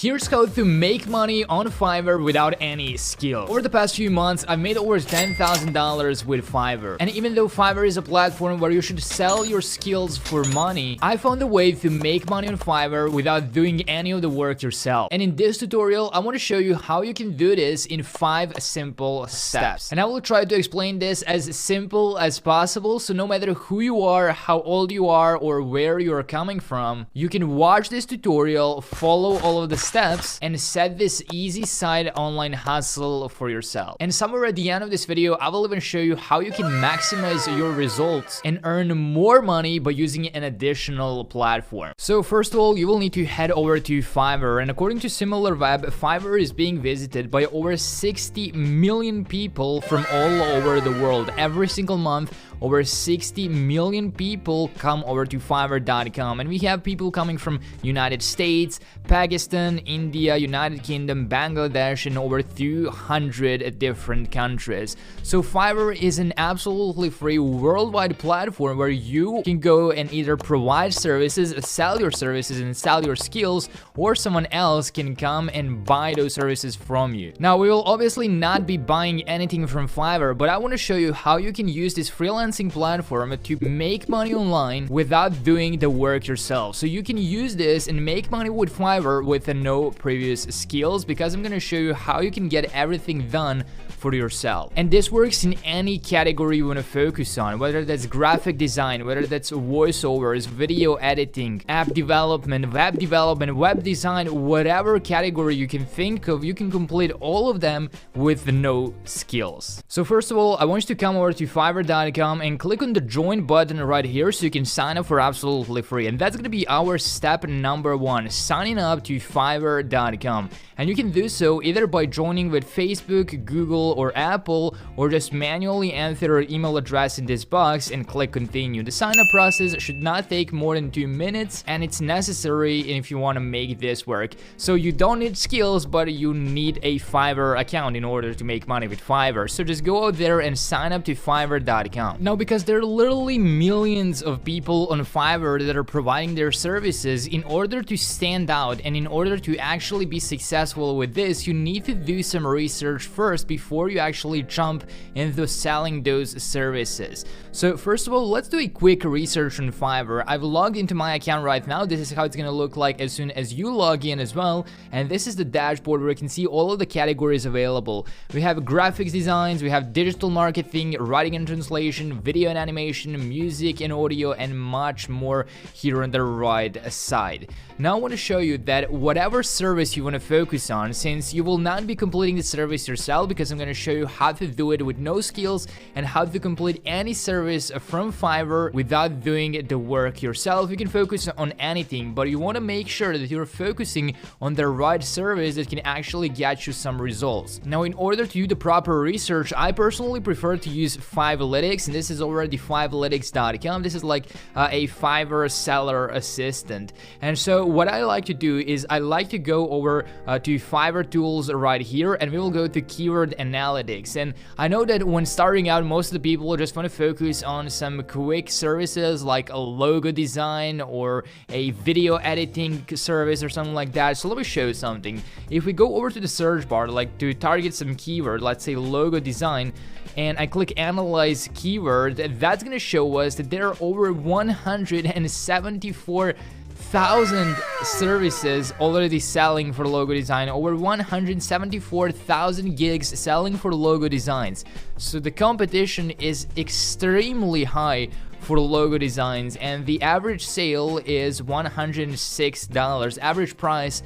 Here's how to make money on Fiverr without any skill. Over the past few months, I've made over $10,000 with Fiverr. And even though Fiverr is a platform where you should sell your skills for money, I found a way to make money on Fiverr without doing any of the work yourself. And in this tutorial, I want to show you how you can do this in 5 simple steps. And I will try to explain this as simple as possible, so no matter who you are, how old you are, or where you are coming from, you can watch this tutorial, follow all of the steps, and set this easy side online hustle for yourself. And somewhere at the end of this video, I will even show you how you can maximize your results and earn more money by using an additional platform. So first of all, you will need to head over to Fiverr, and according to SimilarWeb, Fiverr is being visited by over 60 million people from all over the world. Every single month, over 60 million people come over to Fiverr.com, and we have people coming from United States, Pakistan, India, United Kingdom, Bangladesh, and over 200 different countries. So Fiverr is an absolutely free worldwide platform where you can go and either provide services, sell your services, and sell your skills, or someone else can come and buy those services from you. Now, we will obviously not be buying anything from Fiverr, but I want to show you how you can use this freelancing platform to make money online without doing the work yourself. So you can use this and make money with Fiverr with no previous skills, because I'm going to show you how you can get everything done for yourself. And this works in any category you want to focus on, whether that's graphic design, whether that's voiceovers, video editing, app development, web design, whatever category you can think of, you can complete all of them with no skills. So first of all, I want you to come over to Fiverr.com and click on the join button right here so you can sign up for absolutely free. And that's going to be our step number 1, signing up to Fiverr.com. And you can do so either by joining with Facebook, Google, or Apple, or just manually enter your email address in this box and click continue. The sign up process should not take more than 2 minutes, and it's necessary if you want to make this work. So you don't need skills, but you need a Fiverr account in order to make money with Fiverr. So just go out there and sign up to Fiverr.com. Now, because there are literally millions of people on Fiverr that are providing their services, in order to stand out and in order to actually be successful with this, you need to do some research first before you actually jump into selling those services. So first of all, let's do a quick research on Fiverr. I've logged into my account right now. This is how it's going to look like as soon as you log in as well. And this is the dashboard where you can see all of the categories available. We have graphics designs, we have digital marketing, writing and translation, video and animation, music and audio, and much more here on the right side. Now I want to show you that whatever service you want to focus on, since you will not be completing the service yourself, because I'm going to show you how to do it with no skills and how to complete any service from Fiverr without doing the work yourself. You can focus on anything, but you want to make sure that you're focusing on the right service that can actually get you some results. Now, in order to do the proper research, I personally prefer to use Fiverlytics, and this is already Fiverlytics.com. This is like a Fiverr seller assistant. And so what I like to do is I like to go over to Fiverr tools right here, and we will go to keyword analytics. And I know that when starting out, most of the people just want to focus on some quick services like a logo design or a video editing service or something like that. So let me show you something. If we go over to the search bar, like to target some keyword, let's say logo design, and I click analyze keyword, that's going to show us that there are over 174,000 services already selling for logo design, over 174,000 gigs selling for logo designs. So the competition is extremely high for logo designs, and the average sale is $106, average price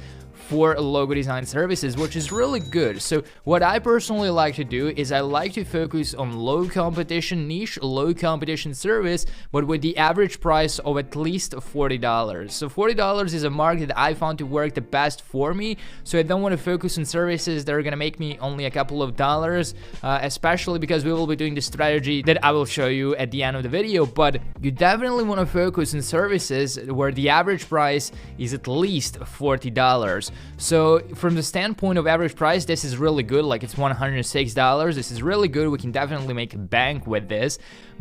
for logo design services, which is really good. So what I personally like to do is I like to focus on low competition niche, low competition service, but with the average price of at least $40. So $40 is a mark that I found to work the best for me. So I don't want to focus on services that are going to make me only a couple of dollars, especially because we will be doing the strategy that I will show you at the end of the video. But you definitely want to focus on services where the average price is at least $40. So from the standpoint of average price, this is really good. Like, it's $106. This is really good. We can definitely make a bank with this.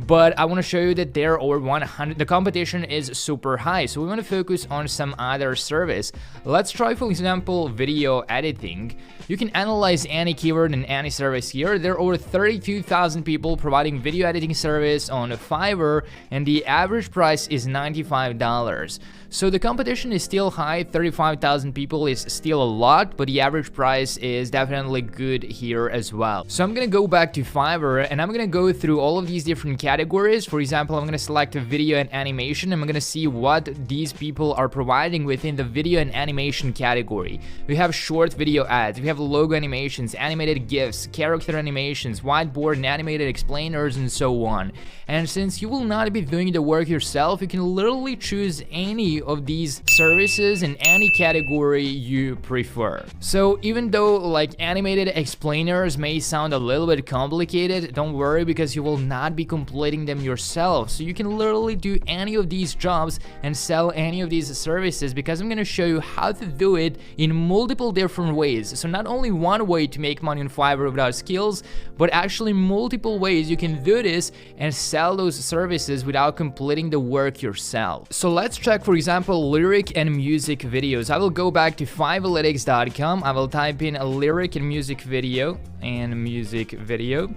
but I want to show you that they're over 100. The competition is super high, so we want to focus on some other service. Let's try, for example, video editing. You can analyze any keyword and any service here. There are over 32,000 people providing video editing service on Fiverr, and the average price is $95. So the competition is still high. 35,000 people is still a lot, but the average price is definitely good here as well. So I'm gonna go back to Fiverr and I'm gonna go through all of these different categories. For example, I'm gonna select a video and animation. I'm gonna see what these people are providing within the video and animation category. We have short video ads, we have logo animations, animated GIFs, character animations, whiteboard and animated explainers, and so on. And since you will not be doing the work yourself, you can literally choose any of these services in any category you prefer. So even though like animated explainers may sound a little bit complicated, don't worry, because you will not be completing them yourself. So you can literally do any of these jobs and sell any of these services, because I'm going to show you how to do it in multiple different ways. So not only one way to make money on Fiverr without skills, but actually multiple ways you can do this and sell those services without completing the work yourself. So let's check, for example, lyric and music videos. I will go back to fivealytics.com. I will type in a lyric and music video and music video.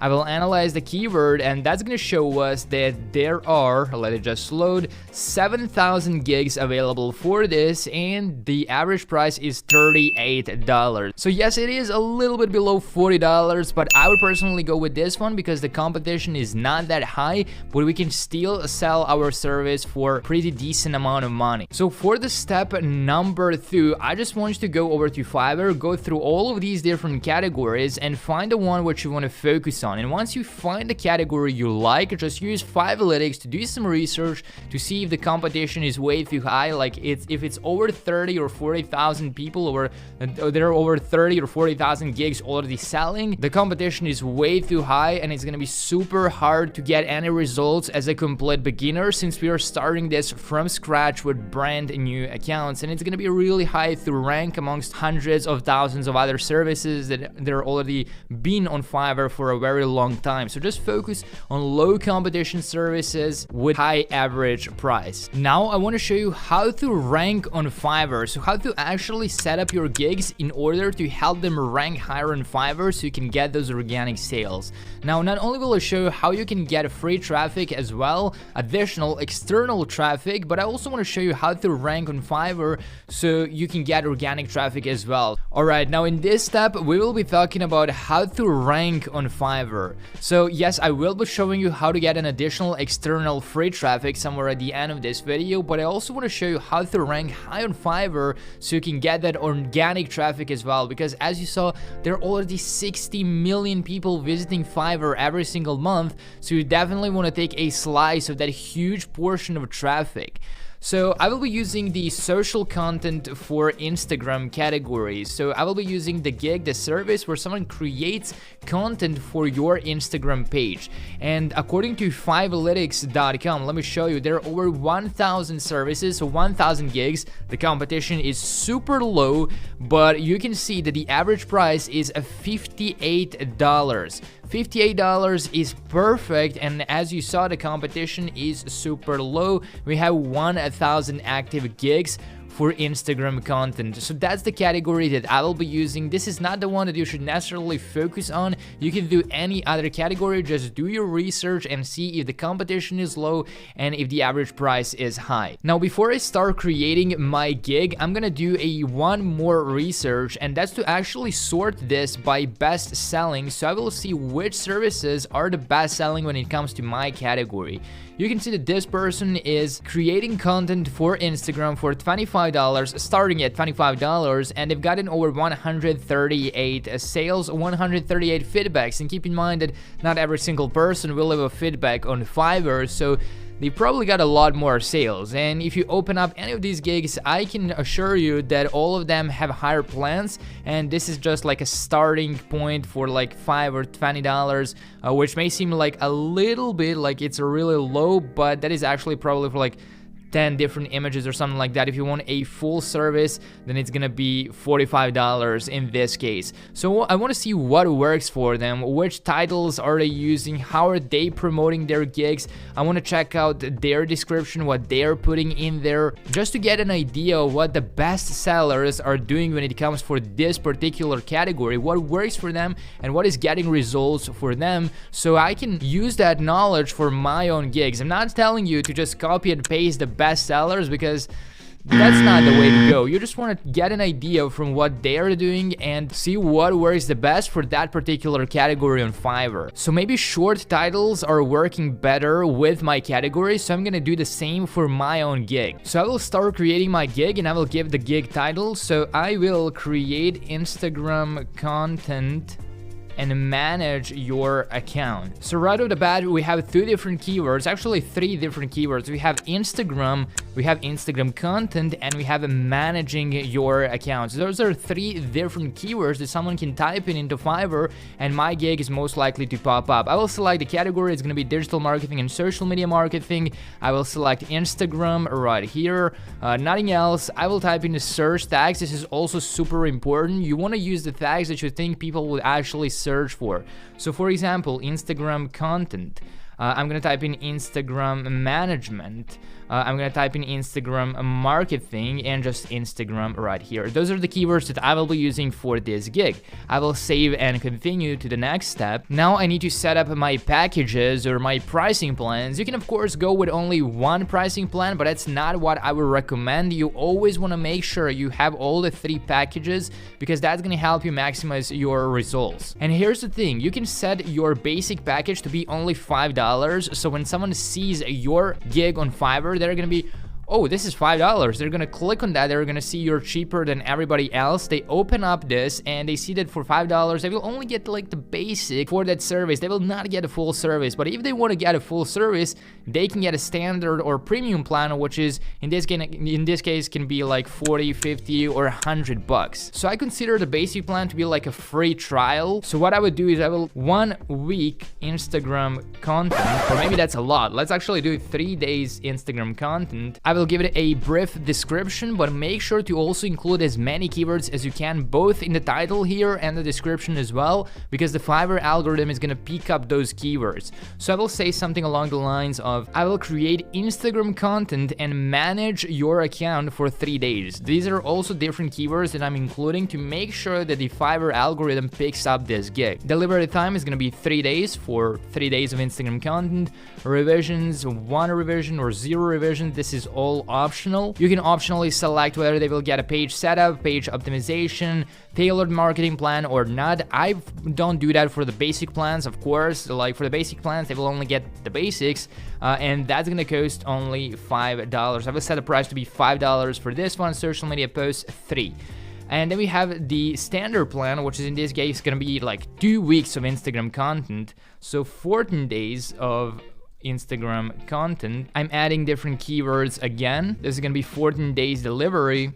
I will analyze the keyword, and that's going to show us that there are, let it just load, 7,000 gigs available for this, and the average price is $38. So yes, it is a little bit below $40, but I would personally go with this one because the competition is not that high, but we can still sell our service for a pretty decent amount of money. So for the step number 2, I just want you to go over to Fiverr, go through all of these different categories, and find the one which you want to focus on. And once you find the category you like, just use Fiverr to do some research to see if the competition is way too high. Like if it's over 30 or 40,000 people, or there are over 30 or 40,000 gigs already selling, the competition is way too high, and it's gonna be super hard to get any results as a complete beginner, since we are starting this from scratch with brand new accounts, and it's gonna be really high to rank amongst hundreds of thousands of other services that they're already been on Fiverr for a very long time. So just focus on low competition services with high average price. Now I want to show you how to rank on Fiverr, so how to actually set up your gigs in order to help them rank higher on Fiverr so you can get those organic sales. Now not only will I show you how you can get free traffic as well, additional external traffic, but I also want to show you how to rank on Fiverr so you can get organic traffic as well. Alright, now in this step we will be talking about how to rank on Fiverr. So yes, I will be showing you how to get an additional external free traffic somewhere at the end of this video, but I also want to show you how to rank high on Fiverr so you can get that organic traffic as well, because as you saw, there are already 60 million people visiting Fiverr every single month, so you definitely want to take a slice of that huge portion of traffic. So I will be using the social content for Instagram category. So I will be using the gig, the service where someone creates content for your Instagram page. And according to fivealytics.com, let me show you, there are over 1,000 services, so 1,000 gigs. The competition is super low, but you can see that the average price is $58. $58 is perfect, and as you saw, the competition is super low. We have 1,000 active gigs for Instagram content. So that's the category that I will be using. This is not the one that you should necessarily focus on. You can do any other category, just do your research and see if the competition is low and if the average price is high. Now before I start creating my gig, I'm gonna do one more research, and that's to actually sort this by best selling, so I will see which services are the best selling when it comes to my category. You can see that this person is creating content for Instagram for $25, starting at $25, and they've gotten over 138 sales, 138 feedbacks. And keep in mind that not every single person will leave a feedback on Fiverr, so they probably got a lot more sales. And if you open up any of these gigs, I can assure you that all of them have higher plans, and this is just like a starting point for like $5 or $20, which may seem like a little bit like it's really low, but that is actually probably for like 10 different images or something like that. If you want a full service, then it's gonna be $45 in this case. So I want to see what works for them, which titles are they using, how are they promoting their gigs. I want to check out their description, what they're putting in there, just to get an idea of what the best sellers are doing when it comes for this particular category, what works for them and what is getting results for them, so I can use that knowledge for my own gigs. I'm not telling you to just copy and paste the best sellers, because that's not the way to go. You just want to get an idea from what they're doing and see what works the best for that particular category on Fiverr. So maybe short titles are working better with my category, so I'm gonna do the same for my own gig. So I will start creating my gig and I will give the gig title. So I will create Instagram content and manage your account. So right off the bat, we have 2 different keywords, actually 3 different keywords. We have Instagram, we have Instagram content, and we have managing your accounts. Those are 3 different keywords that someone can type in into Fiverr, and my gig is most likely to pop up. I will select the category. It's gonna be digital marketing and social media marketing. I will select Instagram right here, nothing else. I will type in the search tags. This is also super important. You wanna use the tags that you think people would actually search for. So for example, Instagram content. I'm gonna type in Instagram management. I'm gonna type in Instagram marketing and just Instagram right here. Those are the keywords that I will be using for this gig. I will save and continue to the next step. Now I need to set up my packages or my pricing plans. You can of course go with only one pricing plan, but that's not what I would recommend. You always wanna make sure you have all the 3 packages, because that's gonna help you maximize your results. And here's the thing, you can set your basic package to be only $5. So when someone sees your gig on Fiverr, they're gonna be, oh, this is $5. They're gonna click on that. They're gonna see you're cheaper than everybody else. They open up this and they see that for $5, they will only get like the basic for that service. They will not get a full service. But if they want to get a full service, they can get a standard or premium plan, which is in this case can be like 40, 50, or $100. So I consider the basic plan to be like a free trial. So what I would do is I will 1 week Instagram content, or maybe that's a lot. Let's actually do 3 days Instagram content. I will give it a brief description, but make sure to also include as many keywords as you can, both in the title here and the description as well, because the Fiverr algorithm is gonna pick up those keywords. So I will say something along the lines of, I will create Instagram content and manage your account for 3 days. These are also different keywords that I'm including to make sure that the Fiverr algorithm picks up this gig. Delivery time is gonna be 3 days for 3 days of Instagram content. Revisions, 1 revision or 0 revision, this is all optional. You can optionally select whether they will get a page setup, page optimization, tailored marketing plan or not. I don't do that for the basic plans, of course. Like for the basic plans, they will only get the basics, and that's gonna cost only $5. I will set the price to be $5 for this one. Social media posts 3. And then we have the standard plan, which is in this case gonna be like 2 weeks of Instagram content, so 14 days of Instagram content. I'm adding different keywords again. This is gonna be 14 days delivery.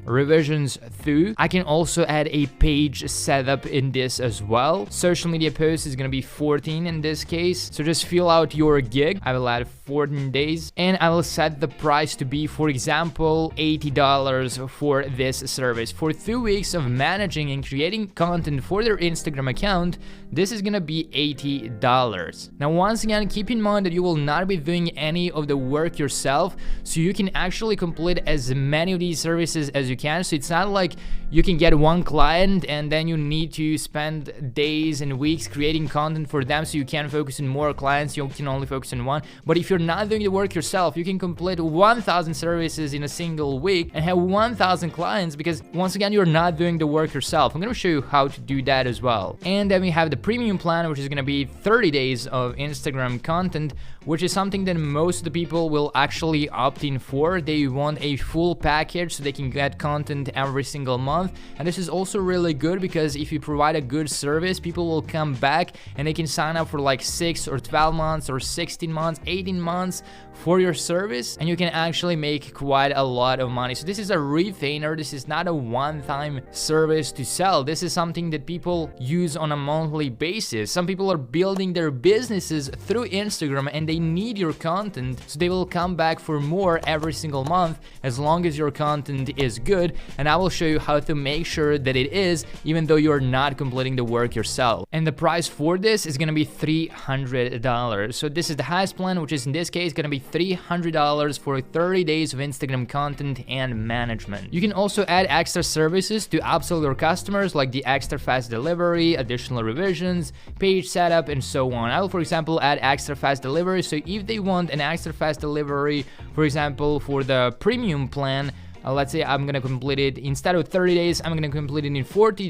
Revisions through. I can also add a page setup in this as well. Social media posts is gonna be 14 in this case. So just fill out your gig. I will add 14 days and I will set the price to be, for example, $80 for this service. For 2 weeks of managing and creating content for their Instagram account, this is gonna be $80. Now, once again, keep in mind that you will not be doing any of the work yourself, so you can actually complete as many of these services as you can. So it's not like you can get one client and then you need to spend days and weeks creating content for them, so you can focus on more clients. You can only focus on one. But if you're not doing the work yourself, you can complete 1,000 services in a single week and have 1,000 clients, because once again, you're not doing the work yourself. I'm gonna show you how to do that as well. And then we have the premium plan, which is gonna be 30 days of Instagram content, which is something that most of the people will actually opt in for. They want a full package so they can get content every single month. And this is also really good because if you provide a good service, people will come back and they can sign up for like 6 or 12 months or 16 months, 18 months for your service, and you can actually make quite a lot of money. So this is a retainer. This is not a one-time service to sell. This is something that people use on a monthly basis. Some people are building their businesses through Instagram and they need your content, so they will come back for more every single month as long as your content is good. And I will show you how to make sure that it is, even though you're not completing the work yourself. And the price for this is gonna be $300. So this is the highest plan, which is in this case gonna be $300 for 30 days of Instagram content and management. You can also add extra services to upsell your customers, like the extra fast delivery, additional revisions, page setup, and so on. I will, for example, add extra fast delivery. So if they want an extra fast delivery, for example, for the premium plan, let's say I'm gonna complete it instead of 30 days, I'm gonna complete it in 14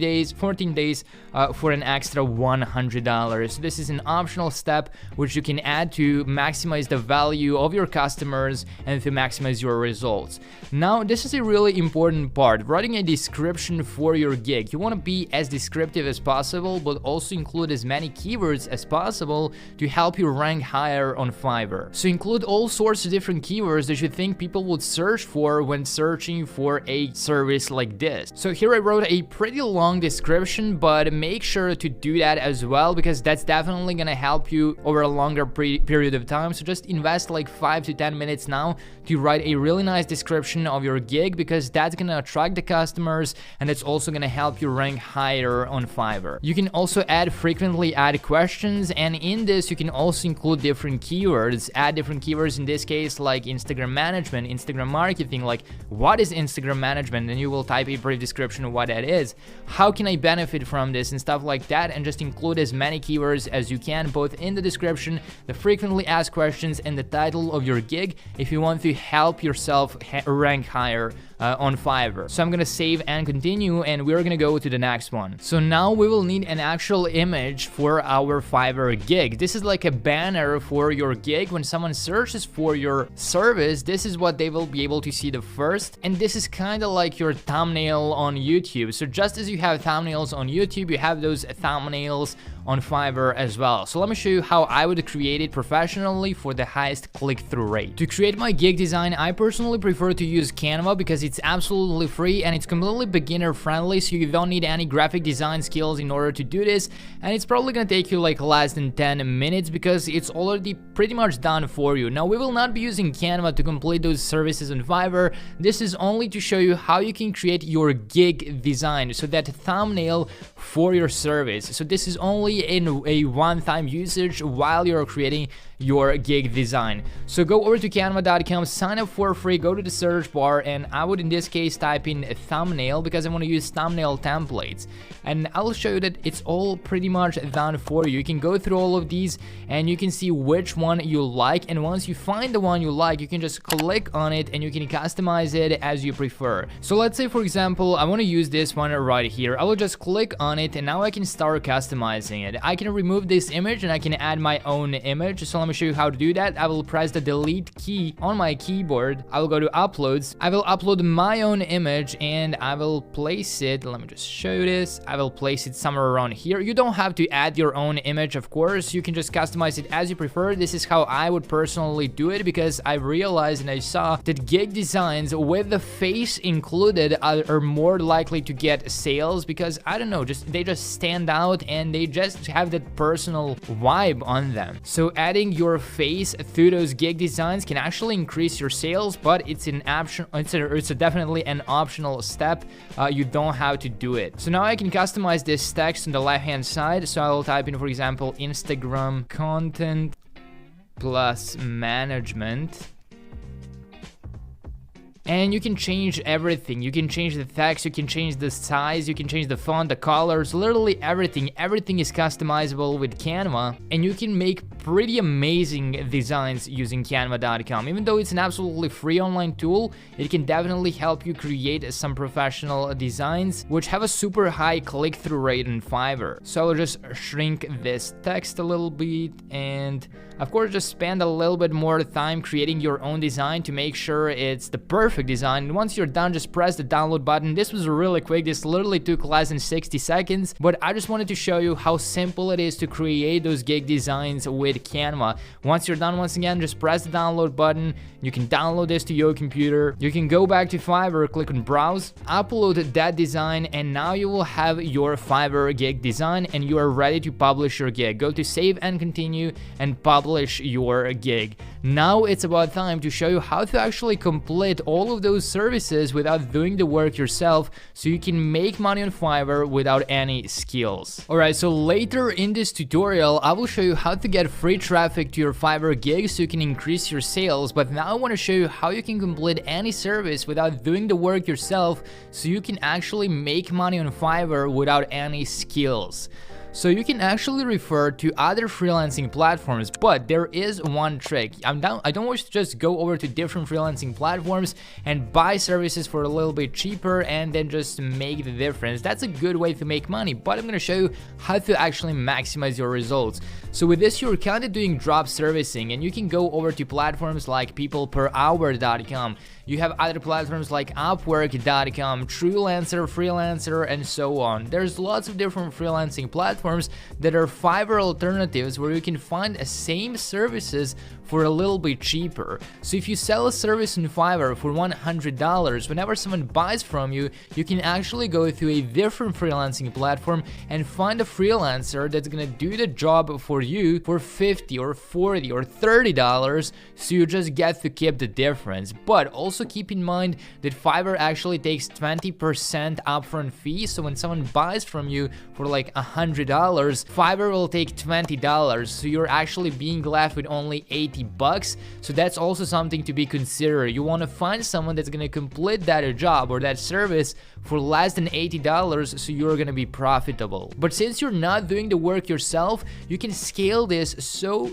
days for an extra $100. So this is an optional step which you can add to maximize the value of your customers and to maximize your results. Now, this is a really important part, writing a description for your gig. You wanna be as descriptive as possible, but also include as many keywords as possible to help you rank higher on Fiverr. So include all sorts of different keywords that you think people would search for when searching for a service like this. So here I wrote a pretty long description, but make sure to do that as well, because that's definitely gonna help you over a longer period of time. So just invest like 5 to 10 minutes now to write a really nice description of your gig, because that's gonna attract the customers and it's also gonna help you rank higher on Fiverr. You can also add frequently asked questions, and in this you can also include different keywords. Add different keywords in this case like Instagram management, Instagram marketing, like what is Instagram management, and you will type a brief description of what that is. How can I benefit from this and stuff like that, and just include as many keywords as you can, both in the description, the frequently asked questions, and the title of your gig if you want to help yourself rank higher on Fiverr. So I'm gonna save and continue, and we're gonna go to the next one. So now we will need an actual image for our Fiverr gig. This is like a banner for your gig. When someone searches for your service, this is what they will be able to see the first, and this is kind of like your thumbnail on YouTube. So just as you have thumbnails on YouTube, you have those thumbnails on Fiverr as well. So let me show you how I would create it professionally for the highest click-through rate. To create my gig design, I personally prefer to use Canva because it's absolutely free and it's completely beginner friendly, so you don't need any graphic design skills in order to do this, and it's probably gonna take you like less than 10 minutes because it's already pretty much done for you. Now, we will not be using Canva to complete those services on Fiverr. This is only to show you how you can create your gig design, so that thumbnail for your service. So this is only in a one-time usage while you're creating your gig design. So go over to canva.com, sign up for free, go to the search bar, and I would in this case type in a thumbnail because I want to use thumbnail templates, and I'll show you that it's all pretty much done for you. You can go through all of these and you can see which one you like, and once you find the one you like, you can just click on it and you can customize it as you prefer. So let's say, for example, I want to use this one right here. I will just click on it and now I can start customizing it. I can remove this image and I can add my own image. So let me show you how to do that. I will press the delete key on my keyboard. I will go to uploads. I will upload my own image and I will place it. Let me just show you this. I will place it somewhere around here. You don't have to add your own image, of course. You can just customize it as you prefer. This is how I would personally do it because I realized and I saw that gig designs with the face included are more likely to get sales because, I don't know, they just stand out and they just have that personal vibe on them. So adding your face through those gig designs can actually increase your sales, but it's an option. It's definitely an optional step. You don't have to do it. So now I can customize this text on the left hand side. So I will type in, for example, Instagram content plus management. And you can change everything. You can change the text, you can change the size, you can change the font, the colors, literally everything. Everything is customizable with Canva, and you can make pretty amazing designs using Canva.com. Even though it's an absolutely free online tool, it can definitely help you create some professional designs which have a super high click-through rate in Fiverr. So I'll just shrink this text a little bit, and of course just spend a little bit more time creating your own design to make sure it's the perfect design. And once you're done, just press the download button. This was really quick. This literally took less than 60 seconds, but I just wanted to show you how simple it is to create those gig designs with Canva. Once you're done, once again, just press the download button. You can download this to your computer. You can go back to Fiverr, click on browse, upload that design, and now you will have your Fiverr gig design and you are ready to publish your gig. Go to save and continue and publish your gig. Now it's about time to show you how to actually complete all of those services without doing the work yourself, so you can make money on Fiverr without any skills. Alright, so later in this tutorial, I will show you how to get free traffic to your Fiverr gig so you can increase your sales, but now I want to show you how you can complete any service without doing the work yourself, so you can actually make money on Fiverr without any skills. So you can actually refer to other freelancing platforms, but there is one trick. I don't wish to just go over to different freelancing platforms and buy services for a little bit cheaper and then just make the difference. That's a good way to make money, but I'm going to show you how to actually maximize your results. So with this, you're kind of doing drop servicing, and you can go over to platforms like peopleperhour.com. You have other platforms like Upwork.com, Truelancer, Freelancer, and so on. There's lots of different freelancing platforms that are Fiverr alternatives where you can find the same services for a little bit cheaper. So if you sell a service on Fiverr for $100, whenever someone buys from you, you can actually go to a different freelancing platform and find a freelancer that's gonna do the job for you for $50 or $40 or $30, so you just get to keep the difference. But also keep in mind that Fiverr actually takes 20% upfront fee, so when someone buys from you for like $100, Fiverr will take $20, so you're actually being left with only $80. So that's also something to be considered. You want to find someone that's going to complete that job or that service for less than $80, so you're going to be profitable. But since you're not doing the work yourself, you can scale this so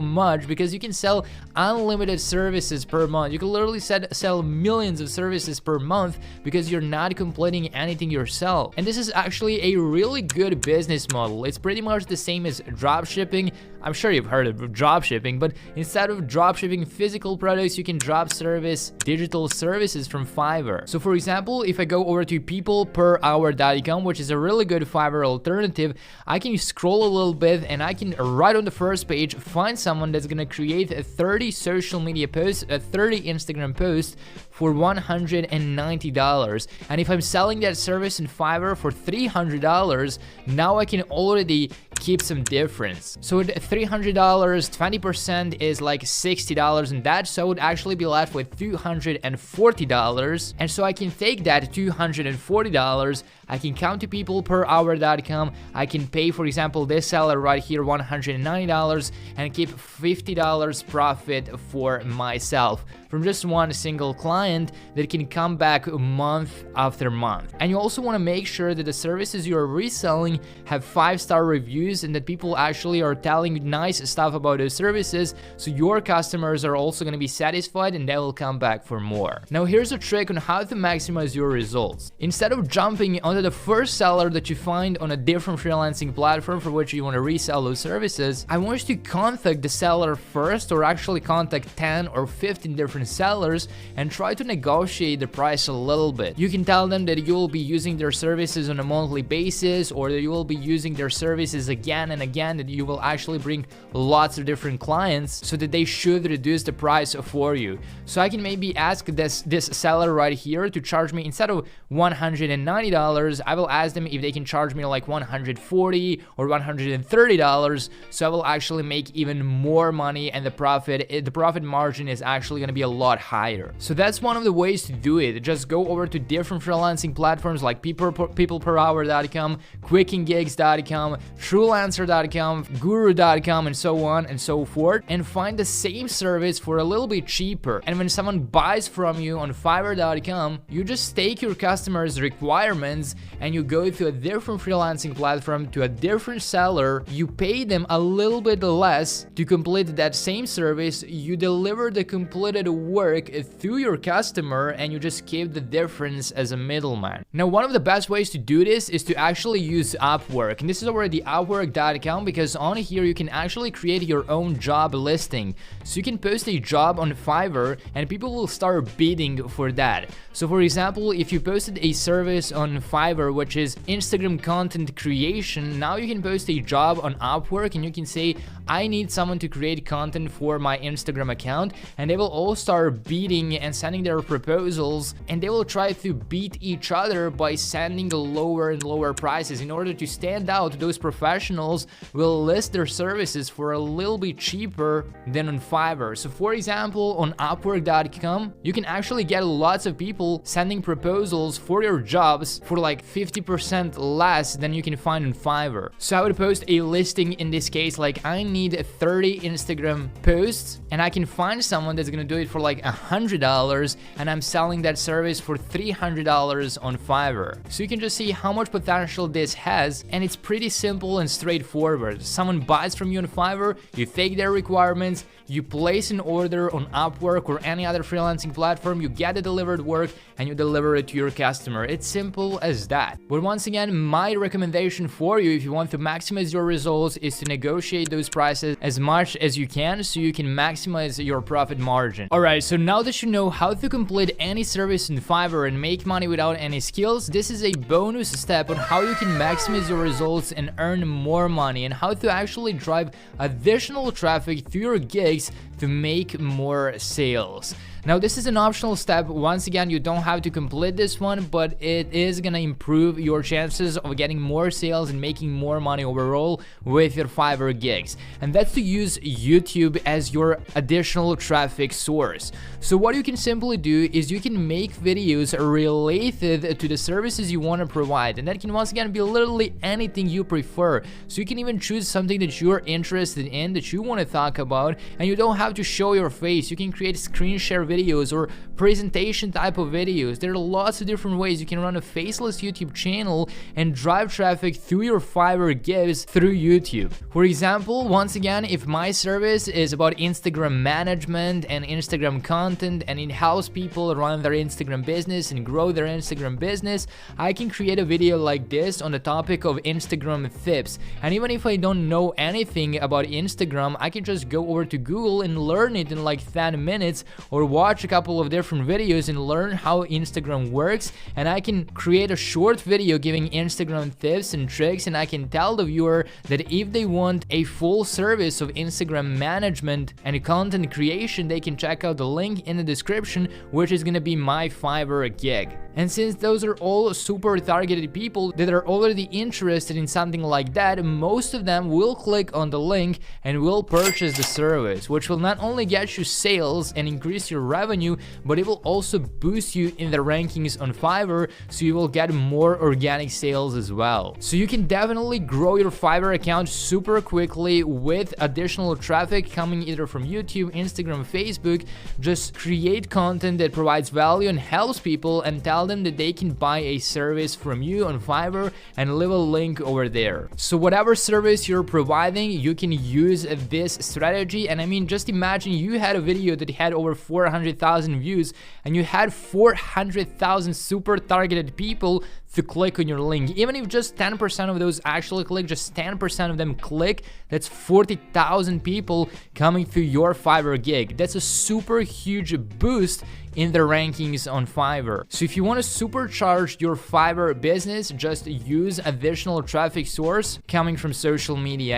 much, because you can sell unlimited services per month. You can literally sell millions of services per month because you're not completing anything yourself. And this is actually a really good business model. It's pretty much the same as drop shipping. I'm sure you've heard of drop shipping, but instead of drop shipping physical products, you can drop service digital services from Fiverr. So for example, if I go over to peopleperhour.com, which is a really good Fiverr alternative, I can scroll a little bit and I can, right on the first page, find someone that's gonna create a 30 social media posts, a 30 Instagram posts for $190. And if I'm selling that service in Fiverr for $300, now I can already keep some difference. So at $300, 20% is like $60 in that, so I would actually be left with $240. And so I can take that $240, I can come to peopleperhour.com, I can pay, for example, this seller right here $190 and keep $50 profit for myself from just one single client that can come back month after month. And you also want to make sure that the services you are reselling have 5-star reviews and that people actually are telling nice stuff about those services, so your customers are also going to be satisfied and they will come back for more. Now here's a trick on how to maximize your results. Instead of jumping onto the first seller that you find on a different freelancing platform for which you want to resell those services, I want you to contact the seller first, or actually contact 10 or 15 different sellers and try to negotiate the price a little bit. You can tell them that you will be using their services on a monthly basis, or that you will be using their services again and again, that you will actually bring lots of different clients, so that they should reduce the price for you. So I can maybe ask this seller right here to charge me, instead of $190, I will ask them if they can charge me like $140 or $130, so I will actually make even more money, and the profit margin is actually going to be a lot higher. So that's one of the ways to do it. Just go over to different freelancing platforms like peopleperhour.com, quickandgigs.com, truelancer.com, guru.com, and so on and so forth, and find the same service for a little bit cheaper. And when someone buys from you on Fiverr.com, you just take your customers' requirements and you go to a different freelancing platform, to a different seller, you pay them a little bit less to complete that same service, you deliver the completed work through your customer, and you just keep the difference as a middleman. Now, one of the best ways to do this is to actually use Upwork, and this is already Upwork.com, because on here you can actually create your own job listing. So you can post a job on Fiverr and people will start bidding for that. So for example, if you posted a service on Fiverr, which is Instagram content creation, now you can post a job on Upwork and you can say, I need someone to create content for my Instagram account, and they will all start bidding and sending their proposals, and they will try to beat each other by sending lower and lower prices. In order to stand out, those professionals will list their services for a little bit cheaper than on Fiverr. So for example, on Upwork.com, you can actually get lots of people sending proposals for your jobs for like 50% less than you can find on Fiverr. So I would post a listing in this case, like I need 30 Instagram posts, and I can find someone that's gonna do it for like $100, and I'm selling that service for $300 on Fiverr. So you can just see how much potential this has, and it's pretty simple and straightforward. Someone buys from you on Fiverr, you take their requirements, you place an order on Upwork or any other freelancing platform, you get the delivered work, and you deliver it to your customer. It's simple as that. But once again, my recommendation for you, if you want to maximize your results, is to negotiate those prices as much as you can so you can maximize your profit margin. Alright, so now that you know how to complete any service in Fiverr and make money without any skills, this is a bonus step on how you can maximize your results and earn more money, and how to actually drive additional traffic to your gigs to make more sales. Now, this is an optional step. Once again, you don't have to complete this one, but it is gonna improve your chances of getting more sales and making more money overall with your Fiverr gigs. And that's to use YouTube as your additional traffic source. So what you can simply do is you can make videos related to the services you want to provide, and that can once again be literally anything you prefer. So you can even choose something that you're interested in, that you want to talk about, and you don't have to show your face. You can create screen share videos or presentation type of videos. There are lots of different ways you can run a faceless YouTube channel and drive traffic through your Fiverr gigs through YouTube. For example, once again, if my service is about Instagram management and Instagram content, and it helps people run their Instagram business and grow their Instagram business, I can create a video like this on the topic of Instagram tips. And even if I don't know anything about Instagram, I can just go over to Google and learn it in like 10 minutes, or watch a couple of different videos and learn how Instagram works, and I can create a short video giving Instagram tips and tricks, and I can tell the viewer that if they want a full service of Instagram management and content creation, they can check out the link in the description, which is gonna be my Fiverr gig. And since those are all super targeted people that are already interested in something like that, most of them will click on the link and will purchase the service, which will not only get you sales and increase your revenue, but it will also boost you in the rankings on Fiverr, so you will get more organic sales as well. So you can definitely grow your Fiverr account super quickly with additional traffic coming either from YouTube, Instagram, Facebook. Just create content that provides value and helps people, and tell them that they can buy a service from you on Fiverr, and leave a link over there. So whatever service you're providing, you can use this strategy. And I mean, just imagine you had a video that had over 400,000 views, and you had 400,000 super targeted people to click on your link. Even if just 10% of those actually click, just 10% of them click, that's 40,000 people coming through your Fiverr gig. That's a super huge boost in the rankings on Fiverr. So if you want to supercharge your Fiverr business, just use additional traffic source coming from social media.